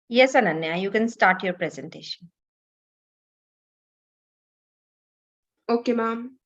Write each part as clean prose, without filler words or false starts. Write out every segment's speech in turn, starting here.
Yes, Ananya, you can start your presentation. Okay, ma'am.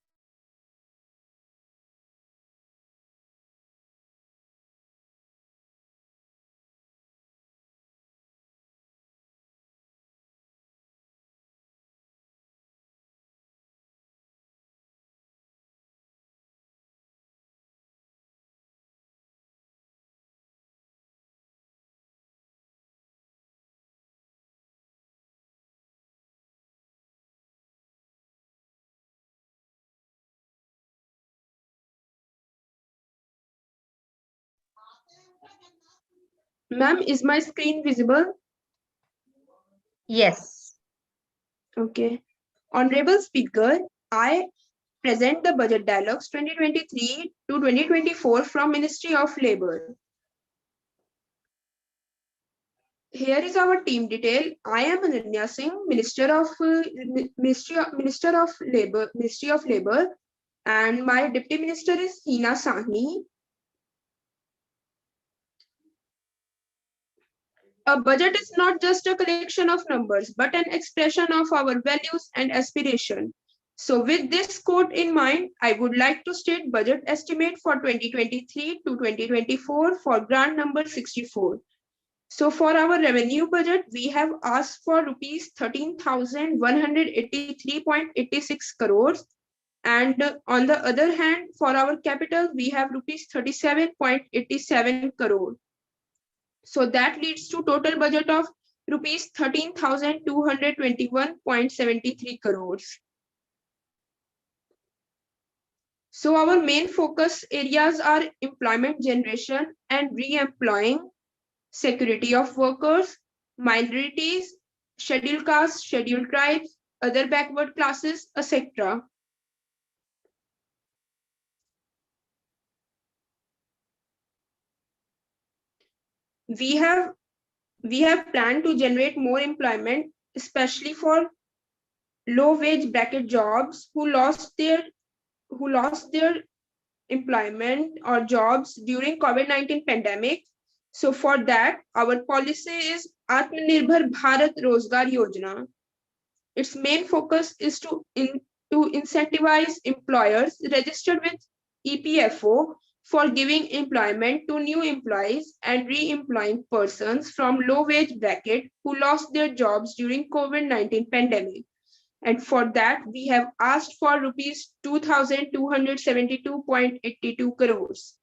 Ma'am, is my screen visible? Yes. Okay. Honorable Speaker, I present the Budget Dialogues 2023 to 2024 from Ministry of Labor. Here is our team detail. I am Ananya Singh, Minister of Labor, Ministry of Labor, and my Deputy Minister is Hina Sahni. A budget is not just a collection of numbers, but an expression of our values and aspiration. So with this quote in mind, I would like to state budget estimate for 2023 to 2024 for grant number 64. So for our revenue budget, we have asked for rupees 13,183.86 crores. And on the other hand, for our capital, we have rupees 37.87 crore. So that leads to total budget of rupees 13,221.73 crores. So our main focus areas are employment generation and re-employing, security of workers, minorities, scheduled castes, scheduled tribes, other backward classes, etc. We have planned to generate more employment, especially for low wage bracket jobs who lost their employment or jobs during COVID-19 pandemic. So for that, our policy is Atmanirbhar Bharat Rozgar Yojana. Its main focus is to incentivize employers registered with EPFO for giving employment to new employees and re-employing persons from low wage bracket who lost their jobs during COVID-19 pandemic. And for that, we have asked for rupees 2,272.82 crores.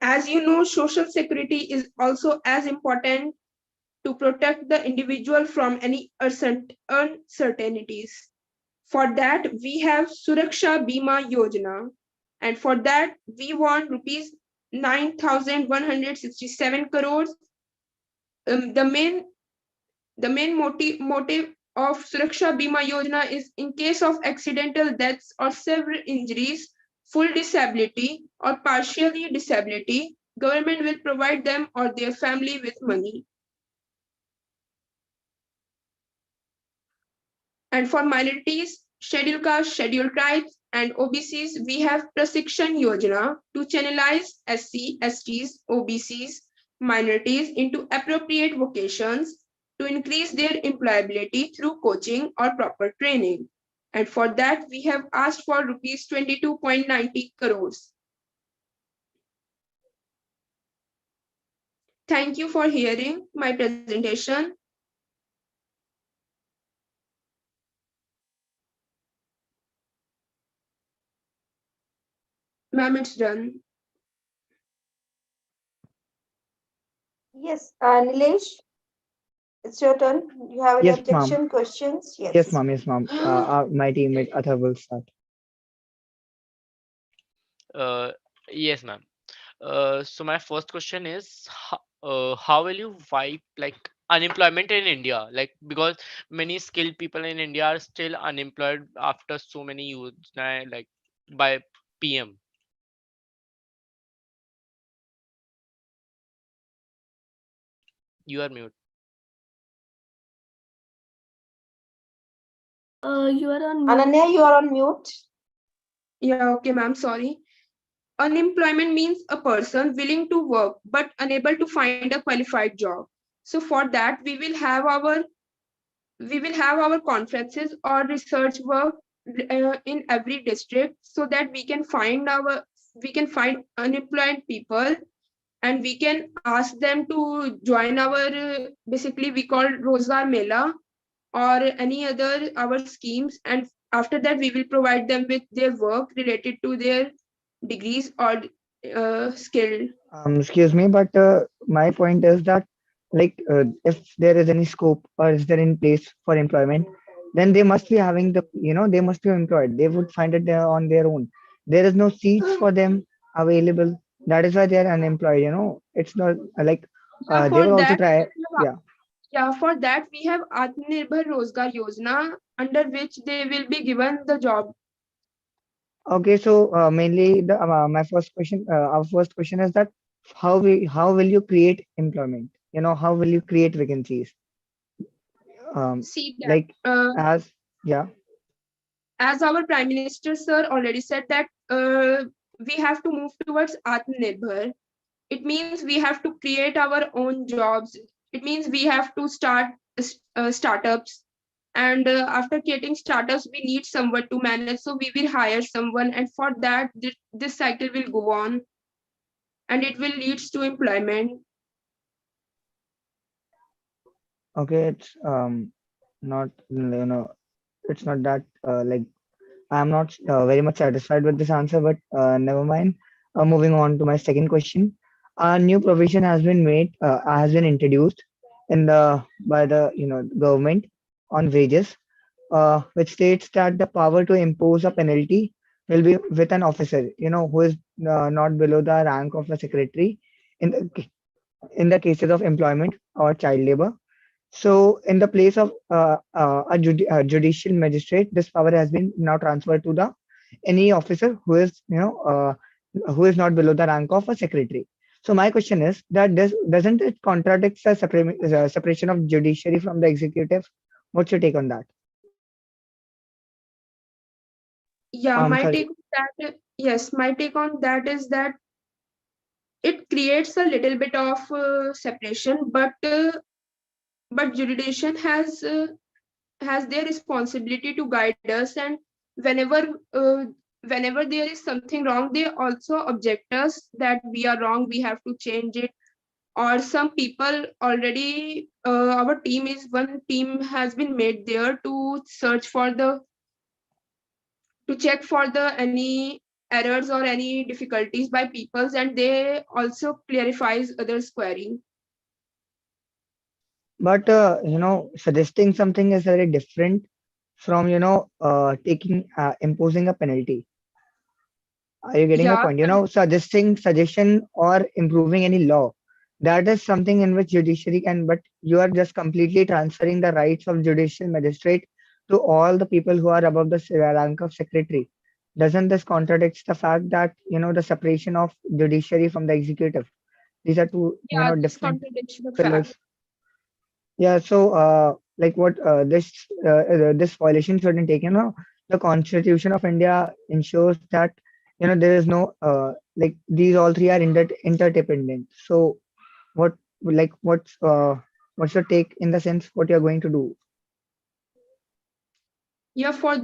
As you know, social security is also as important to protect the individual from any uncertainties. For that, we have Suraksha Bima Yojana. And for that, we want rupees 9,167 crores. The main motive of Suraksha Bima Yojana is in case of accidental deaths or severe injuries, full disability or partially disability, government will provide them or their family with money. And for minorities, scheduled castes, scheduled tribes, and OBCs, we have Prasikshan Yojana to channelize SC, STs, OBCs, minorities into appropriate vocations to increase their employability through coaching or proper training. And for that, we have asked for rupees 22.90 crores. Thank you for hearing my presentation. Ma'am, it's done. Yes, Nilesh, it's your turn. You have any Yes, ma'am. objection, questions? Yes, Yes. ma'am. Yes, ma'am. My teammate Athar will start. Uh, yes, ma'am. So my first question is, how will you wipe like unemployment in India? Like because many skilled people in India are still unemployed after so many years, like by PM. You are mute. You are on mute. Ananya, you are on mute. Yeah, okay, ma'am, sorry. Unemployment means a person willing to work but unable to find a qualified job. So for that, we will have our conferences or research work in every district, so that we can find unemployed people, and we can ask them to join our basically we call Rozgar Mela or any other our schemes, and after that we will provide them with their work related to their degrees or skill. Excuse me, but my point is that, like, if there is any scope or is there in place for employment, then they must be having they must be employed. They would find it there on their own. There is no seats for them available. That is why they are unemployed. It's not like Yeah, they for will also that try. Yeah. for that we have Atmanirbhar Rozgar Yojana, under which they will be given the job. Okay, so mainly our first question is that how will you create employment? How will you create vacancies? See that Like as yeah. as our Prime Minister sir already said that we have to move towards Atmanirbhar. It means we have to create our own jobs. It means we have to start startups, and after creating startups we need someone to manage, so we will hire someone, and for that this cycle will go on, and it will leads to employment. Okay, it's not it's not that like I'm not very much satisfied with this answer, but never mind. Moving on to my second question. A new provision has been introduced in the by the government on wages, which states that the power to impose a penalty will be with an officer, who is not below the rank of a secretary in the cases of employment or child labor. So, in the place of a judicial magistrate, this power has been now transferred to the any officer who is not below the rank of a secretary. So, my question is that doesn't it contradict the separation of judiciary from the executive? What's your take on that? Yeah, my Sorry. take on that, yes, my take on that is that it creates a little bit of separation, but jurisdiction has their responsibility to guide us, and whenever uh, whenever there is something wrong, they also object us that we are wrong, we have to change it. Or some people already our team is one team has been made there to search for the to check for the any errors or any difficulties by peoples, and they also clarifies others query. But suggesting something is very different from taking imposing a penalty. Are you getting my Yeah, point? Suggesting suggestion or improving any law. That is something in which judiciary can, but you are just completely transferring the rights of judicial magistrate to all the people who are above the rank of secretary. Doesn't this contradict the fact that the separation of judiciary from the executive? These are two yeah, this different contradicts the fact. pillars. Yeah. So like what this violation shouldn't take. The Constitution of India ensures that there is no like these all three are interdependent. So what what's your take in the sense what you're going to do? Yeah, for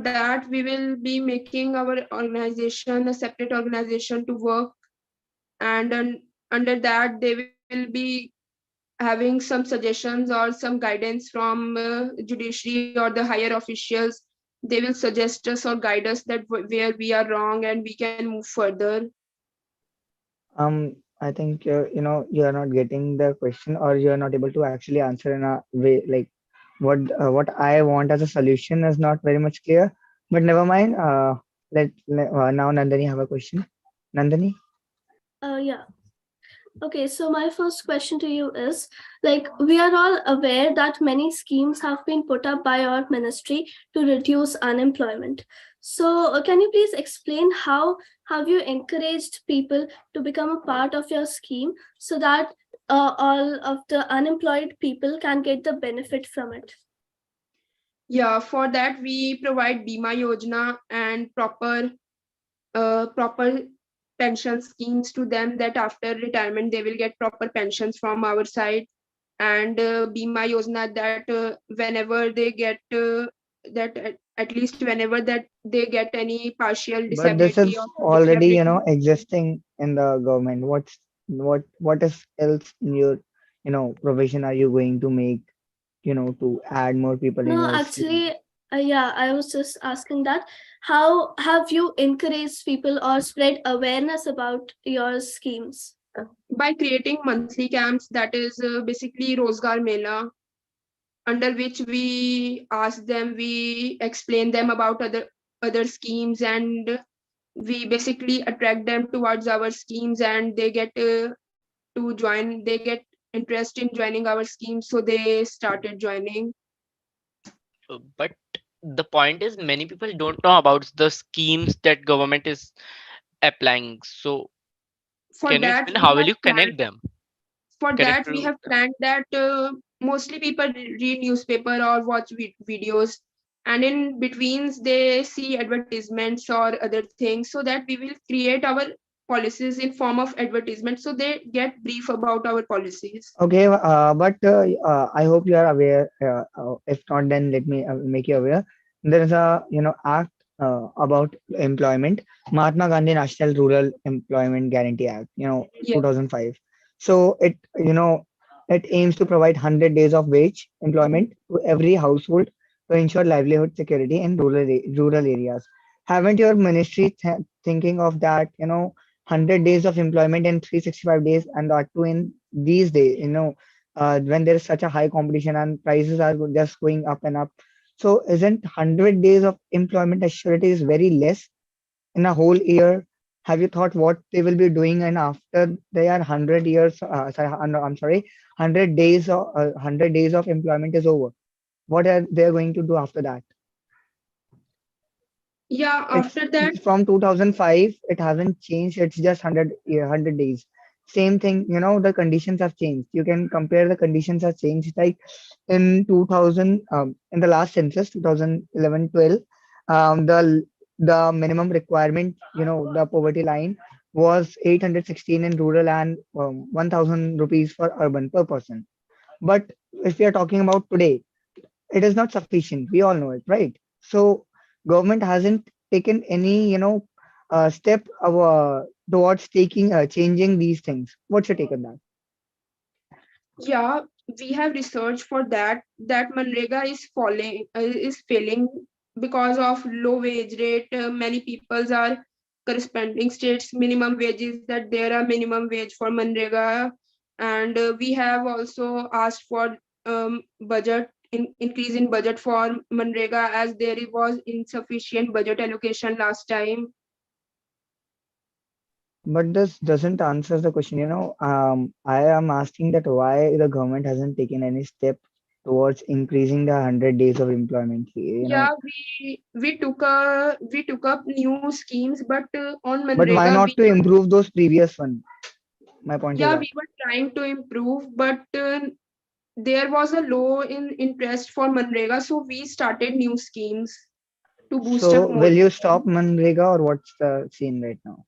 that we will be making our organization a separate organization to work, and under that they will be having some suggestions or some guidance from judiciary or the higher officials. They will suggest us or guide us that where we are wrong and we can move further. I think you are not getting the question or you are not able to actually answer in a way like what I want as a solution is not very much clear. But never mind. Now Nandini have a question. Nandini. Yeah. Okay, so my first question to you is, like, we are all aware that many schemes have been put up by our ministry to reduce unemployment. So can you please explain how have you encouraged people to become a part of your scheme so that all of the unemployed people can get the benefit from it? Yeah, for that we provide Bima Yojana and proper pension schemes to them, that after retirement they will get proper pensions from our side, and Bima Yojana, that whenever they get that at least whenever that they get any partial But this disability is or full already, disability. existing in the government. What is else in your, provision are you going to make, to add more people in No, your scheme? actually, yeah, I was just asking that. How have you encouraged people or spread awareness about your schemes? By creating monthly camps, that is basically Rozgar Mela, under which we ask them, we explain them about other schemes, and we basically attract them towards our schemes, and they get to join, they get interest in joining our scheme, so they started joining. But the point is, many people don't know about the schemes that government is applying. So For can you that explain we how will have you planned connect them? for Connect that we to have planned that mostly people read newspaper or watch videos, and in betweens they see advertisements or other things, so that we will create our policies in form of advertisement, so they get brief about our policies. Okay, but I hope you are aware. If not, then let me make you aware. There is a act about employment, Mahatma Gandhi National Rural Employment Guarantee Act, Yeah. 2005. So it aims to provide 100 days of wage employment to every household to ensure livelihood security in rural areas. Haven't your ministry thinking of that? 100 days of employment in 365 days, and that too in these days, when there is such a high competition and prices are just going up and up. So isn't 100 days of employment assurity is very less in a whole year? Have you thought what they will be doing, and after they are 100 years, I'm sorry, 100 days of 100 days of employment is over? What are they going to do after that? Yeah, It's after that. from 2005. It hasn't changed. It's just 100, 100 days. Same thing, the conditions have changed. You can compare the conditions have changed. Like in 2000, in the last census, 2011-12, the minimum requirement, the poverty line was 816 in rural and 1,000 rupees for urban per person. But if we are talking about today, it is not sufficient. We all know it, right? So government hasn't taken any, step towards taking changing these things. What's your take on that? Yeah, we have research for that, that Manrega is failing because of low wage rate. Many peoples are corresponding states minimum wages, that there are minimum wage for Manrega, and we have also asked for budget increase in budget for Manrega, as there was insufficient budget allocation last time. But this doesn't answer the question. I am asking that why the government hasn't taken any step towards increasing the 100 days of employment. Yeah, we took up new schemes, but on But why Manrega not to improve those previous one? My point is yeah, that. we were trying to improve, but there was a low in interest for Manrega, so we started new schemes to boost up So more will you people. stop Manrega, or what's the scene right now?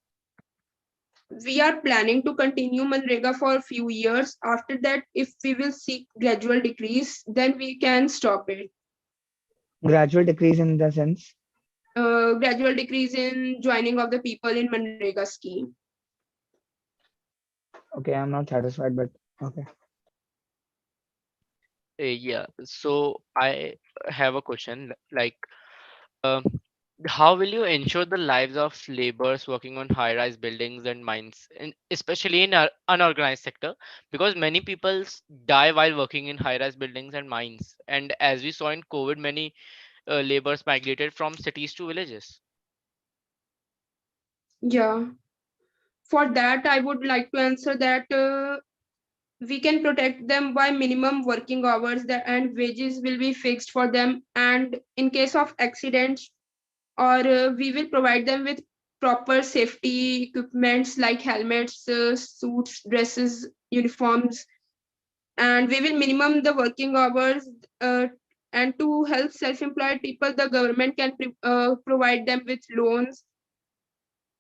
We are planning to continue Manrega for a few years. After that, if we will see gradual decrease, then we can stop it. Gradual decrease in the sense. Gradual decrease in joining of the people in Manrega scheme. Okay, I'm not satisfied, but okay. yeah. So I have a question. Like, um, how will you ensure the lives of laborers working on high-rise buildings and mines, especially in unorganized sector? Because many people die while working in high-rise buildings and mines. And as we saw in COVID, many laborers migrated from cities to villages. Yeah. For that, I would like to answer that we can protect them by minimum working hours, that and wages will be fixed for them, and in case of accidents, or we will provide them with proper safety equipments like helmets, suits, dresses, uniforms, and we will minimum the working hours, and to help self-employed people, the government can provide them with loans,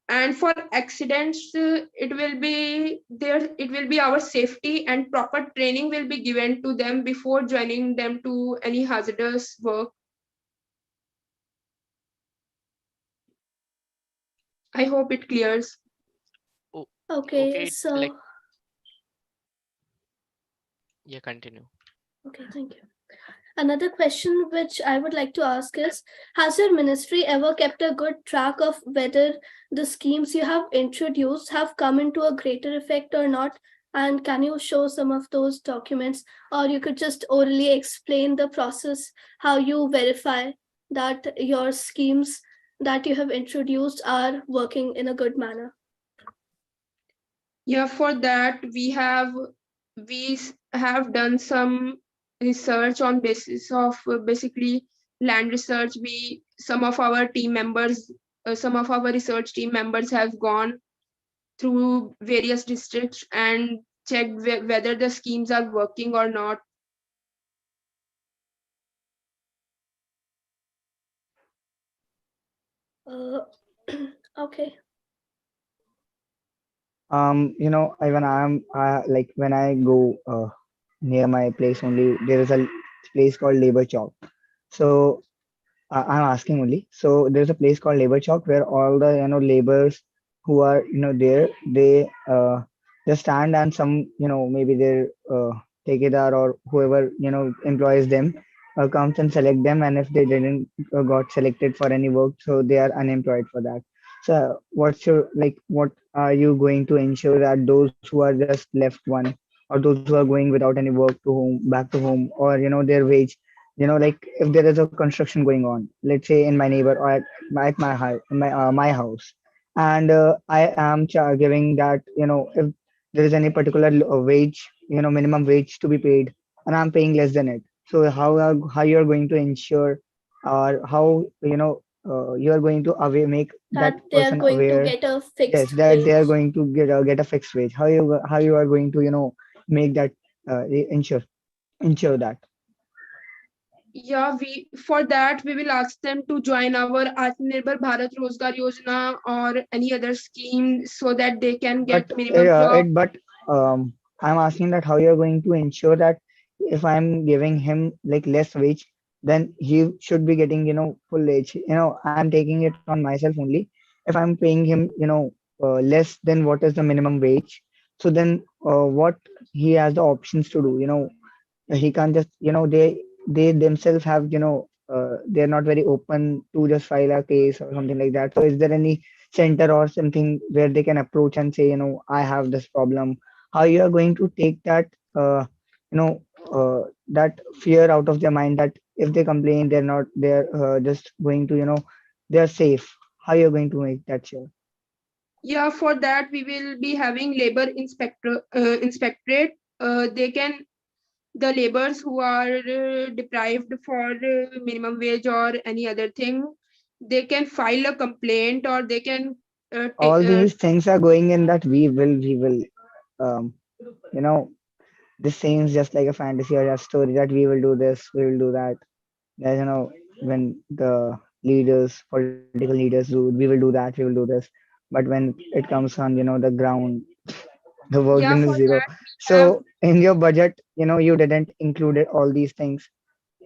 And for accidents, it will be our safety, and proper training will be given to them before joining them to any hazardous work. I hope it clears. Okay, Okay, so like yeah, continue. okay, thank you. Another question which I would like to ask is, has your ministry ever kept a good track of whether the schemes you have introduced have come into a greater effect or not? And can you show some of those documents, or you could just orally explain the process, how you verify that your schemes that you have introduced are working in a good manner? Yeah, for that we have done some research on basis of basically land research. Some of our team members, some of our research team members have gone through various districts and checked whether the schemes are working or not. Okay. Even like when I go near my place only, there is a place called Labor Chalk. So I'm asking only. So there's a place called Labor Chalk where all the laborers who are there, they just stand, and some maybe their takedar or whoever employs them comes and select them, and if they didn't got selected for any work, so they are unemployed for that. So what are you going to ensure that those who are just left one, or those who are going without any work to home, back to home, or their wage, like if there is a construction going on, let's say in my neighbor or at my house, my house, and I am giving that, if there is any particular wage, minimum wage to be paid, and I'm paying less than it. So how you are going to ensure, or how you are going to make that That they are person going to aware, get a yes, fixed that they are wage. going to get a fixed wage. How you are going to make that ensure that. Yeah, for that we will ask them to join our Atmanirbhar Bharat Rozgar Yojana or any other scheme so that they can get But minimum job. I'm asking that how you're going to ensure that if I'm giving him like less wage, then he should be getting, full wage. I'm taking it on myself only. If I'm paying him, less than what is the minimum wage, so then what he has the options to do, he can't just, they themselves have, they're not very open to just file a case or something like that. So is there any center or something where they can approach and say, I have this problem? How you are going to take that, you know, that fear out of their mind, that if they complain, they're just going to, they're safe. How you're going to make that sure? Yeah, for that we will be having labor inspectorate. The laborers who are deprived for minimum wage or any other thing, they can file a complaint, or they can All these things are going in that we will, um, you know, this seems just like a fantasy or a story that we will do this, we will do that. As when the political leaders do, we will do that, we will do this. But when it comes on, the ground, the work yeah, done for is zero. that we have. So in your budget, you didn't included all these things.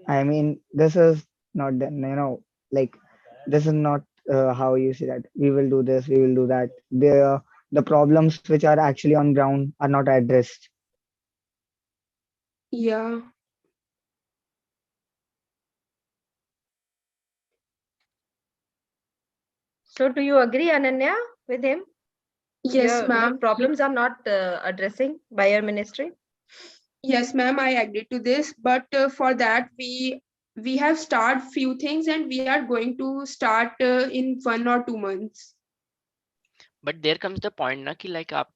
I mean, this is not the, like this is not how you say that we will do this, we will do that. The problems which are actually on ground are not addressed. Yeah. So do you agree, Ananya, with him? Yes, The ma'am. problems are not addressing by your ministry. Yes, ma'am, I agree to this. But for that, we have started few things, and we are going to start in 1 or 2 months. But there comes the point na कि like आप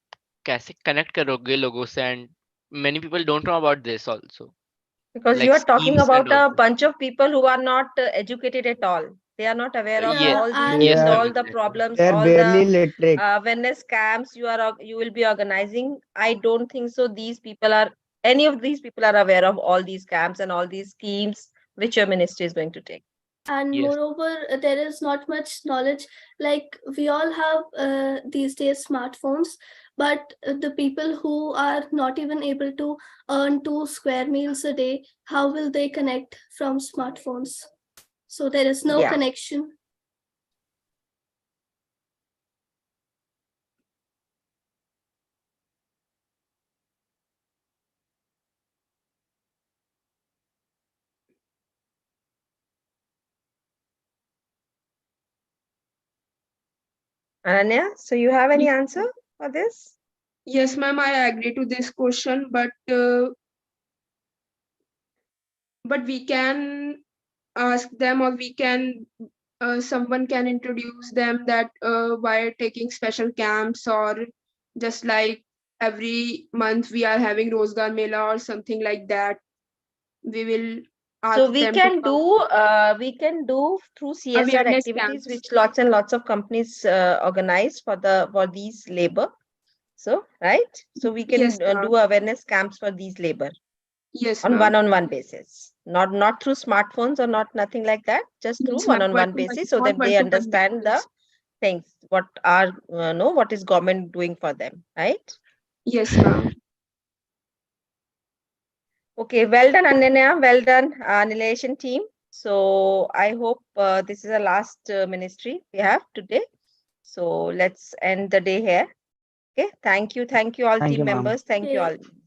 कैसे connect करोगे लोगों से, and many people don't know about this also, Because you like are talking schemes and about a also. bunch of people who are not educated at all. They are not aware of Yeah, Yes, all these and schemes, yes, ma'am, all the exactly. problems, They're all the barely literate. awareness camps you will be organizing. I don't think so. Any of these people are aware of all these camps and all these schemes which your ministry is going to take. And Yes. moreover, there is not much knowledge. Like we all have these days smartphones, but the people who are not even able to earn 2 square meals a day, how will they connect from smartphones? So there is no Yeah. connection. Ananya, so you have any answer for this? Yes, ma'am, I agree to this question, but we can ask them, or we can someone can introduce them that by taking special camps, or just like every month we are having Rozgar Mela or something like that. We will ask So we them to can come. do through CSR Awareness activities, camps. which lots and lots of companies organize for these labor. So, right? So we can Yes, ma'am. do awareness camps for these labor Yes, on ma'am. one-on-one basis, not through smartphones or not nothing like that, just through Yes, ma'am. one-on-one basis, so that they understand the things, what are what is government doing for them, right? Yes, ma'am. Okay, well done, Ananya. Well done, Annihilation team. So I hope this is the last ministry we have today. So let's end the day here. Okay, thank you all Thank team you, ma'am. members. Thank you Okay. all.